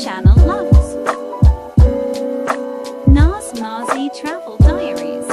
channel loves. Nazi Travel Diaries.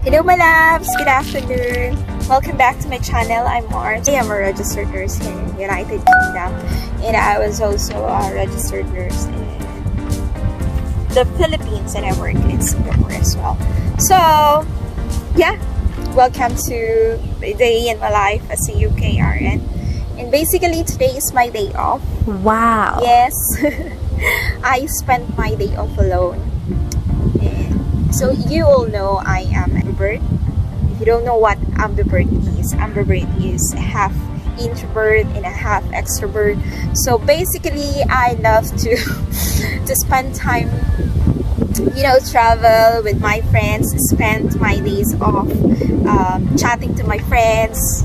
Hello my loves! Good afternoon! Welcome back to my channel. I'm Mars. I am a registered nurse here in United Kingdom, and I was also a registered nurse in the Philippines, and I work in Singapore as well. So yeah, welcome to a day in my life as a UKRN, and basically today is my day off. Wow! Yes, I spent my day off alone. So you all know I am ambivert. If you don't know what ambivert is half introvert and a half extrovert. So basically, I love to to spend time, travel with my friends, spend my days off chatting to my friends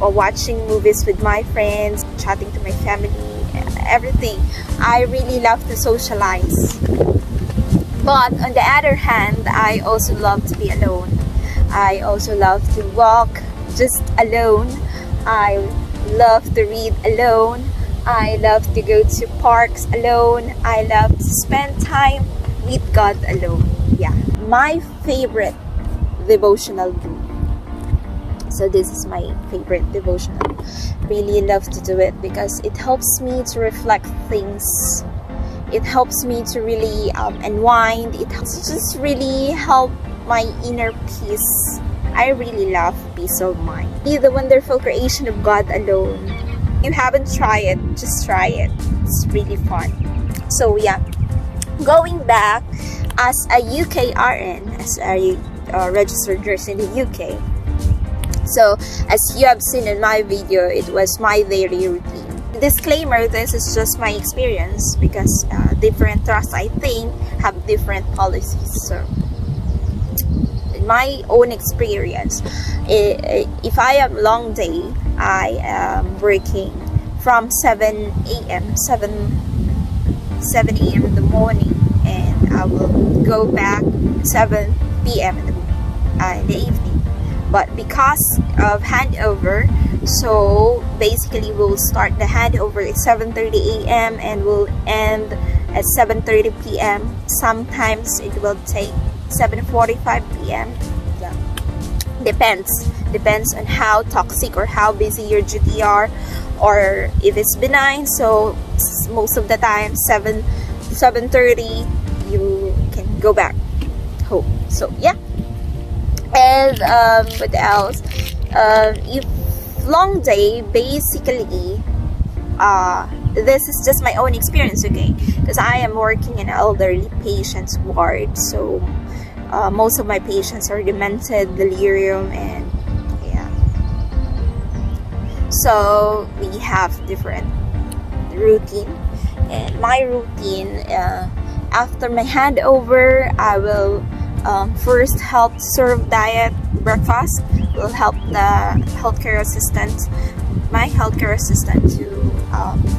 or watching movies with my friends, chatting to my family, everything. I really love to socialize. But on the other hand, I also love to be alone. I also love to walk just alone. I love to read alone. I love to go to parks alone. I love to spend time with God alone. Yeah, my favorite devotional book. So this is my favorite devotional. Really love to do it because it helps me to reflect things. It helps me to really unwind. It helps just really help my inner peace. I really love peace of mind. Be the wonderful creation of God alone. If you haven't tried it, just try it. It's really fun. So yeah, going back as a UKRN, as a registered nurse in the UK. So as you have seen in my video, it was my daily routine. Disclaimer, this is just my experience because different trusts, I think, have different policies. So in my own experience, if I have long day, I am working from 7 a.m. 7 a.m. in the morning, and I will go back 7 p.m. in the evening. But because of handover, so basically we'll start the handover at 7:30 a.m. and we'll end at 7:30 p.m. Sometimes it will take 7:45 p.m. Yeah. Depends on how toxic or how busy your duty are, or if it's benign. So most of the time 7:30 you can go back home. So yeah. And what else? If long day, basically, this is just my own experience, okay? Because I am working in elderly patients ward, so most of my patients are demented, delirium, and yeah. So we have different routine, and my routine after my handover, I will first help serve diet breakfast. Will help the healthcare assistant, my healthcare assistant, to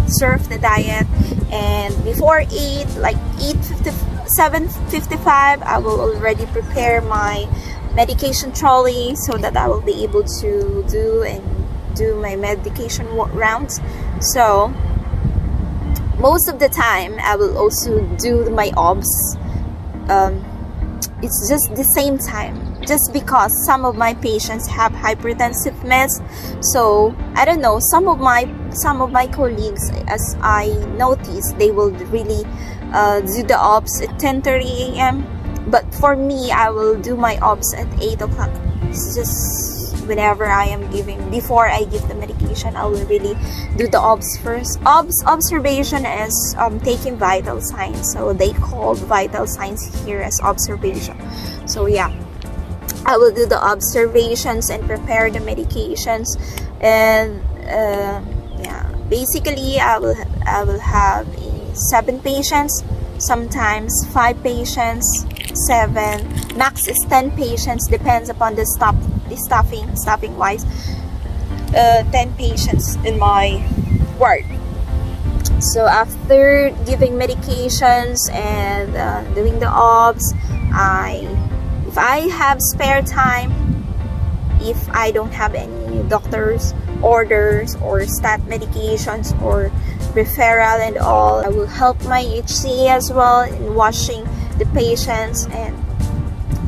serve the diet. And before 8, like 7:55, I will already prepare my medication trolley so that I will be able to do my medication rounds. So most of the time I will also do my OBS. It's just the same time, just because some of my patients have hypertensive meds. So I don't know, some of my colleagues, as I noticed, they will really do the OBS at 10:30 a.m. But for me, I will do my OBS at 8 o'clock. It's just whenever I am giving, before I give the medication, I will really do the OBS first. OBS observation is taking vital signs, so they call vital signs here as observation. So yeah, I will do the observations and prepare the medications. And yeah, basically I will have 7 patients, sometimes 5 patients, 7, max is 10 patients, depends upon the staffing wise. 10 patients in my ward. So after giving medications and doing the OBS, if I have spare time, if I don't have any doctor's orders or stat medications or referral and all, I will help my HCA as well in washing the patients, and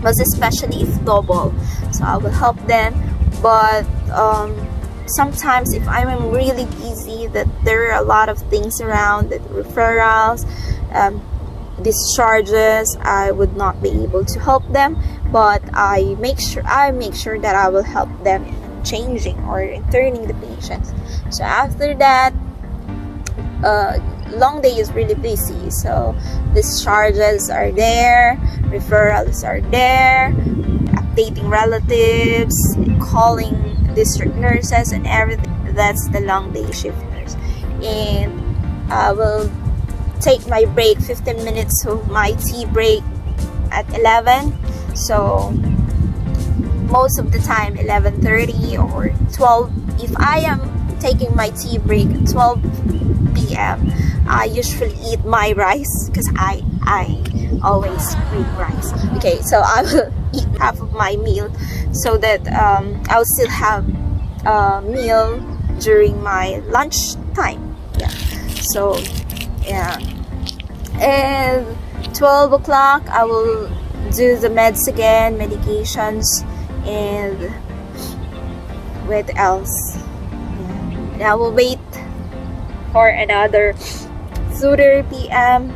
most especially if double, so I will help them. But sometimes if I'm really busy, that there are a lot of things around, that referrals, discharges, I would not be able to help them, but I make sure that I will help them in changing or in turning the patients. So after that, long day is really busy, so discharges are there, referrals are there, updating relatives, calling district nurses and everything. That's the long day shift nurse. And I will take my break, 15 minutes of my tea break at 11. So most of the time 11:30 or 12. If I am taking my tea break at 12 p.m., I usually eat my rice because I always eat rice. Okay, so I will eat half of my meal so that I'll still have a meal during my lunch time. Yeah. So yeah, and 12 o'clock I will do the meds again, medications, and what else? And I will wait for another 2:30 p.m.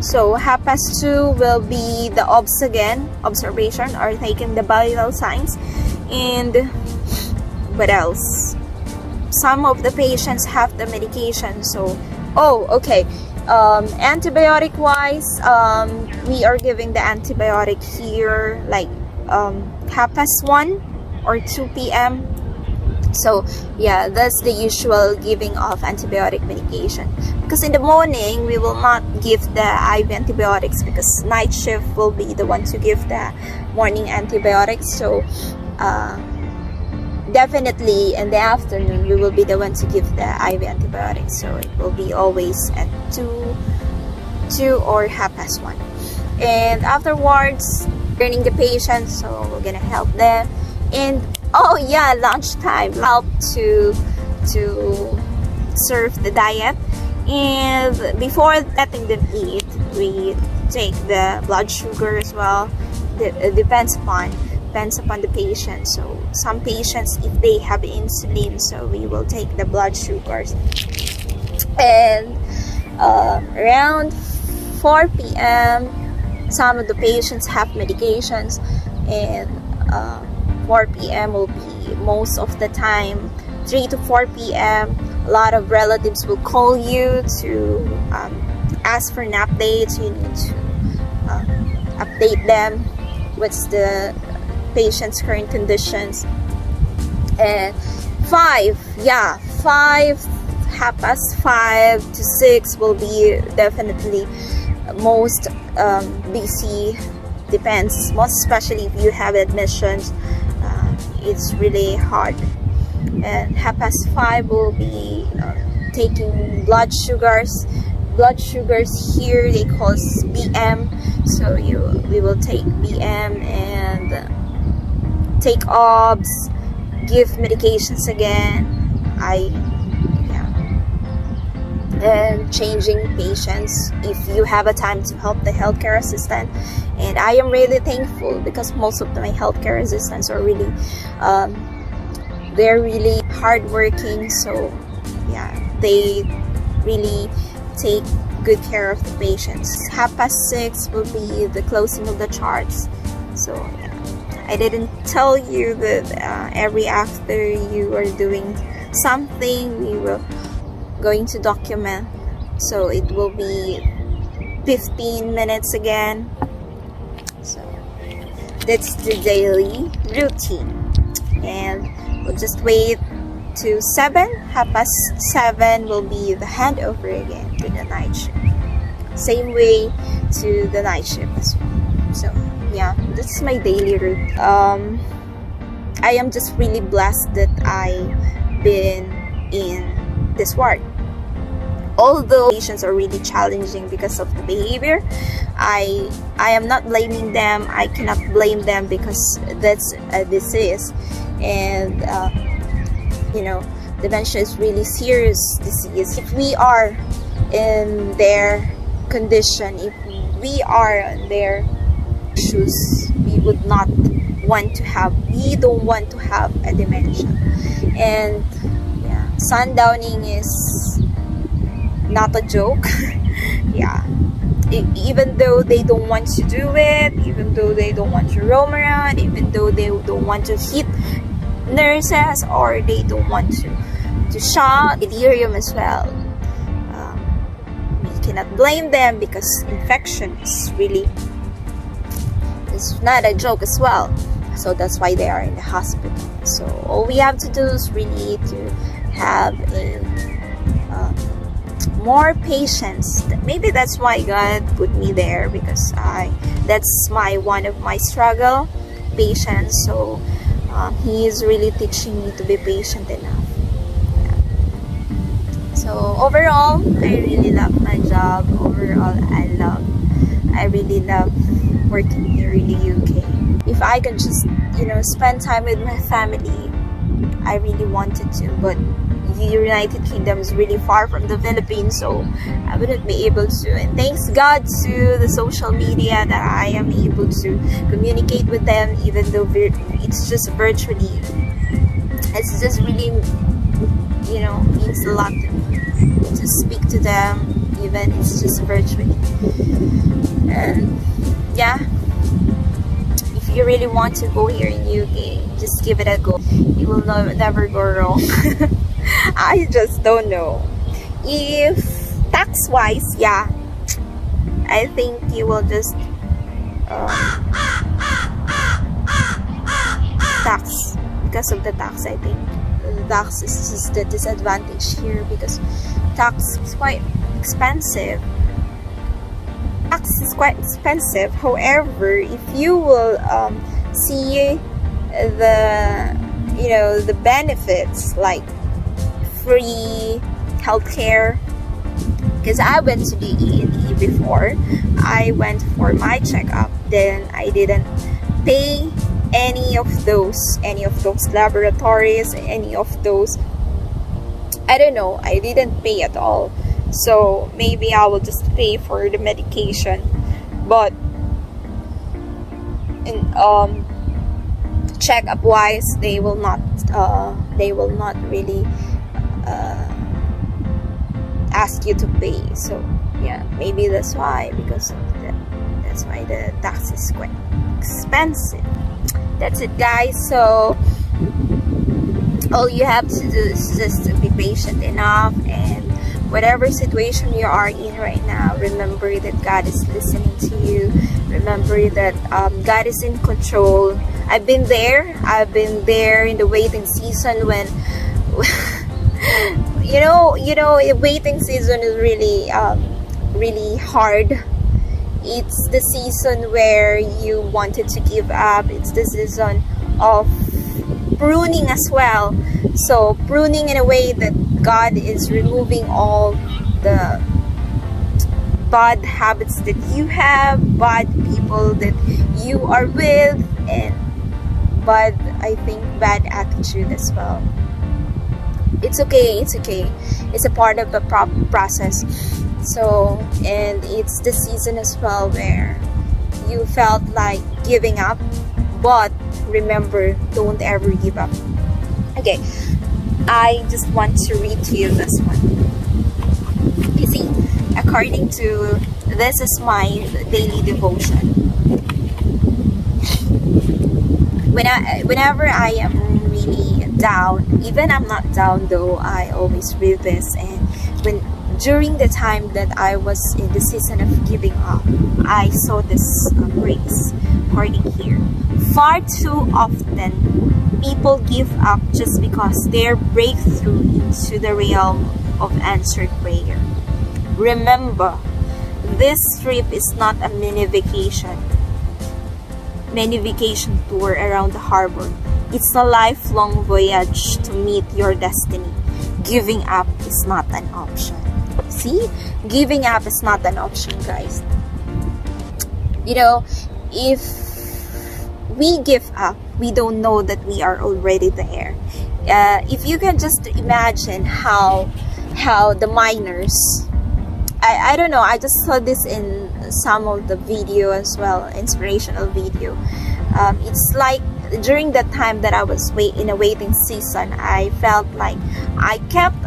So 2:30 will be the OBS again, observation or taking the vital signs. And what else? Some of the patients have the medication, so okay. Antibiotic wise, we are giving the antibiotic here like 1:30 or 2 p.m. So yeah, that's the usual giving of antibiotic medication, because in the morning we will not give the IV antibiotics because night shift will be the one to give the morning antibiotics. So definitely in the afternoon we will be the one to give the IV antibiotics, so it will be always at 2 or 1:30. And afterwards, training the patients, so we're gonna help them. And oh yeah, lunchtime, help to serve the diet. And before letting them eat, we take the blood sugar as well. It depends upon the patient. So some patients, if they have insulin, so we will take the blood sugars. And around 4 p.m. some of the patients have medications, and 4 p.m. will be most of the time. 3 to 4 p.m. a lot of relatives will call you to ask for an update. So you need to update them what's the patient's current conditions. And 5, 5:30 to 6 will be definitely most busy. Depends, most especially if you have admissions. It's really hard. And 5:30 will be taking blood sugars. Blood sugars here they call BM. So we will take BM and take OBS, give medications again. And changing patients if you have a time to help the healthcare assistant. And I am really thankful because most of my healthcare assistants are really they're really hardworking. So yeah, they really take good care of the patients. 6:30 will be the closing of the charts. So yeah, I didn't tell you that every after you are doing something, we will going to document. So it will be 15 minutes again. So that's the daily routine. And we'll just wait to 7. 7:30 will be the handover again to the night shift. Same way to the night shift as well. So yeah, this is my daily route. I am just really blessed that I've been in this ward. Although patients are really challenging because of the behavior, I am not blaming them. I cannot blame them because that's a disease, and dementia is really serious disease. If we are in their condition, if we are in their shoes, we would not want to have. We don't want to have a dementia. And yeah, sundowning is not a joke. Yeah, even though they don't want to do it, even though they don't want to roam around, even though they don't want to hit nurses, or they don't want to shout, delirium as well. We cannot blame them because infection is really, it's not a joke as well. So that's why they are in the hospital. So all we have to do is really to have a more patience. Maybe that's why God put me there, because that's one of my struggle, patience. So He is really teaching me to be patient enough. Yeah. So overall, I really love my job. Overall, I really love working here in the UK. If I could just spend time with my family, I really wanted to, but United Kingdom is really far from the Philippines, so I wouldn't be able to. And thanks God to the social media that I am able to communicate with them, even though it's just virtually. It's just really, you know, means a lot to me to speak to them, even it's just virtually. And yeah, if you really want to go here in UK, just give it a go. You will never go wrong. I just don't know. If tax wise, yeah, I think you will just tax, because of the tax. I think the tax is just the disadvantage here, because tax is quite expensive. Tax is quite expensive. However, if you will see the, you know, the benefits like free healthcare, because I went to the E&E before. I went for my checkup, then I didn't pay any of those laboratories, any of those, I don't know, I didn't pay at all. So maybe I will just pay for the medication, but in checkup wise, they will not really ask you to pay. So yeah, maybe that's why, because of that's why the tax is quite expensive. That's it, guys. So all you have to do is just to be patient enough, and whatever situation you are in right now, remember that God is listening to you. Remember that God is in control. I've been there in the waiting season when you know waiting season is really really hard. It's the season where you wanted to give up. It's the season of pruning as well. So pruning in a way that God is removing all the bad habits that you have, bad people that you are with, and bad attitude as well. It's okay, it's a part of the process. So, and it's the season as well where you felt like giving up, but remember, don't ever give up. Okay, I just want to read to you this one. You see, according to, this is my daily devotion. Whenever I am really down, even I'm not down though, I always read this. And during the time that I was in the season of giving up, I saw this phrase according here. Far too often, people give up just because their breakthrough into the realm of answered prayer. Remember, this trip is not a mini vacation tour around the harbor. It's a lifelong voyage to meet your destiny. Giving up is not an option. See? Giving up is not an option, guys. You know, if we give up, we don't know that we are already there. If you can just imagine how the miners, I don't know, I just saw this in some of the video as well, inspirational video. It's like during that time that I was in a waiting season, I felt like I kept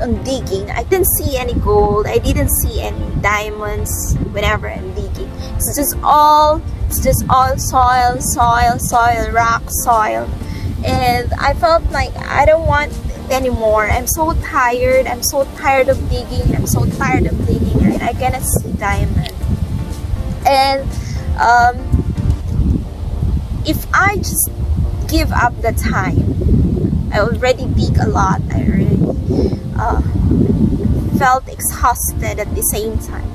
on digging. I didn't see any gold, I didn't see any diamonds whenever I'm digging. It's just all soil, rock, soil. And I felt like I don't want anymore. I'm so tired of digging, and I cannot see diamond. And if I just give up the time, I already dig a lot, I already felt exhausted at the same time.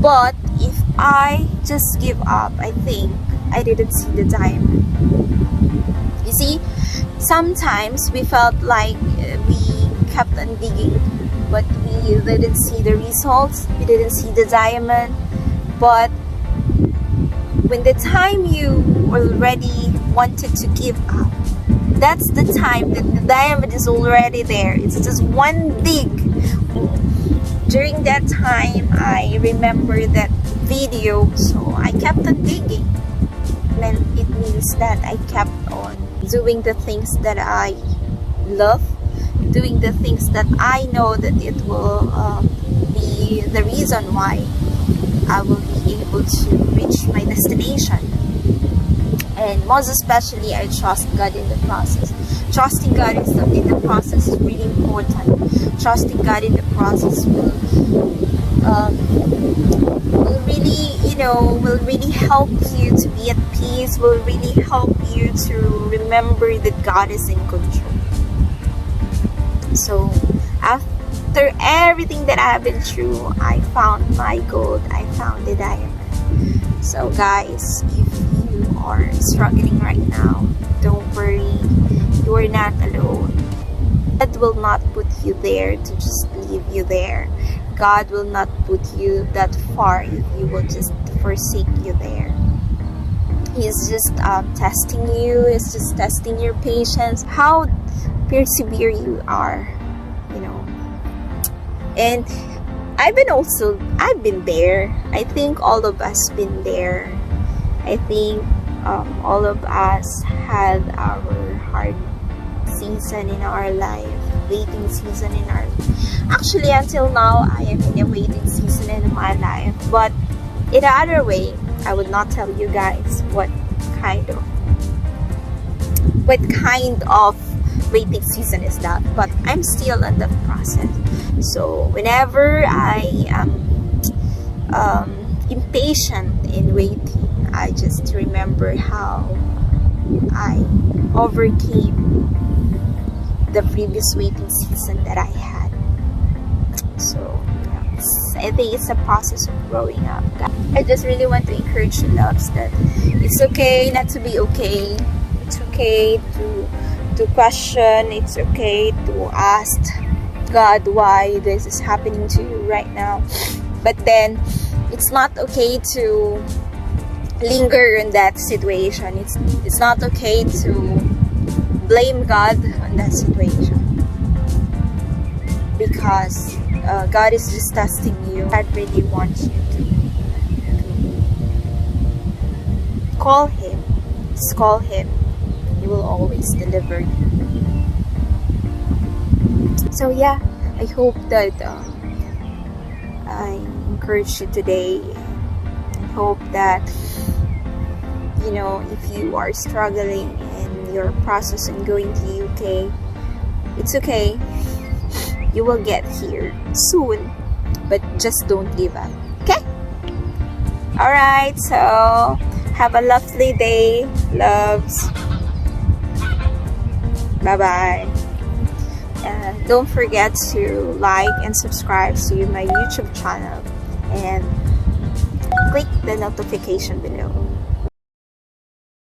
But if I just give up, I think I didn't see the diamond. You see, sometimes we felt like we kept on digging, but we didn't see the results, we didn't see the diamond. But when the time you already wanted to give up, that's the time that the diamond is already there. It's just one dig. During that time, I remember that video, so I kept on digging. And it means that I kept on doing the things that I love, doing the things that I know that it will be the reason why I will be able to reach my destination. And most especially, I trust God in the process. Trusting God in the process is really important. Trusting God in the process will really, will really help you to be at peace, will really help you to remember that God is in control. So after everything that I have been through, I found my gold, I found the diamond. So guys, if you are struggling right now, don't worry, you are not alone. God will not put you there to just leave you there. God will not put you that far if you will just forsake you there. He's just testing you. He's just testing your patience, how persevere you are, And I've been there. I think all of us been there. I think all of us had our hard season in our life, waiting season in our life. Actually, until now, I am in a waiting season in my life. But in the other way, I would not tell you guys what kind of waiting season is that. But I'm still in the process. So whenever I am impatient in waiting, I just remember how I overcame the previous waiting season that I had. So I think it's a process of growing up. I just really want to encourage you, loves, that it's okay not to be okay. It's okay to question. It's okay to ask God why this is happening to you right now. But then it's not okay to linger in that situation. It's not okay to blame God on that situation, because God is just testing you. God really wants you to call Him. Just call Him. He will always deliver you. So yeah, I hope that I encourage you today. I hope that if you are struggling in your process and going to UK, it's okay. You will get here soon, but just don't give up. Okay? Alright, so have a lovely day, loves. Bye-bye. Don't forget to like and subscribe to my YouTube channel and click the notification below.